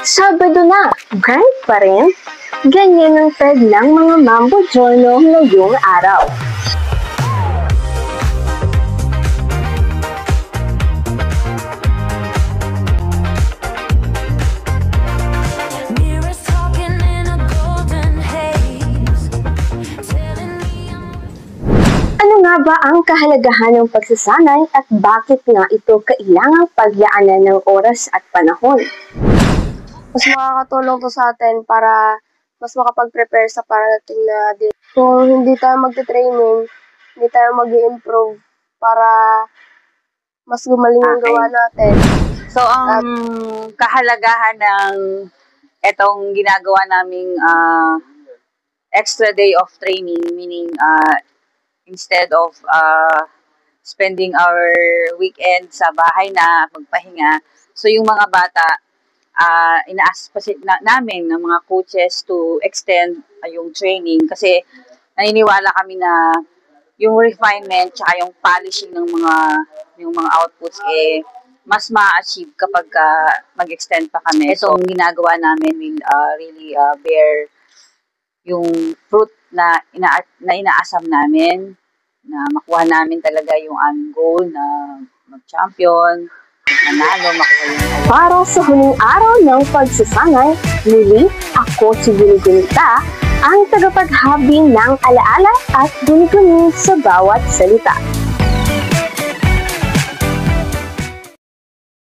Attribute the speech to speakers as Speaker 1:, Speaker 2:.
Speaker 1: Sabado na, bright pa rin? Ganyan ang tag ng mga Mambo Journal ngayong araw. Ano nga ba ang kahalagahan ng pagsasanay at bakit nga ito kailangang paglaanan ng oras at panahon?
Speaker 2: Mas makakatulong to sa atin para mas makapag-prepare sa parating na day. Kung hindi tayo magte-training, hindi tayo mag-i-improve para mas gumaling ang gawa natin.
Speaker 3: So, ang kahalagahan ng etong ginagawa naming extra day of training, meaning instead of spending our weekend sa bahay na magpahinga, so yung mga bata, ina-ask pa namin ng mga coaches to extend yung training kasi naniniwala kami na yung refinement tsaka yung polishing ng mga outputs mas ma-achieve kapag mag-extend pa kami. So, ang ginagawa namin will really bear yung fruit na inaasam namin, na makuha namin talaga yung aming goal na mag-champion, manalo, makuha yung award.
Speaker 1: Para sa huling araw ng pagsasanay, muli ako si Guni-Gunita, ang tagapaghabi ng alaala at guni-guni sa bawat salita.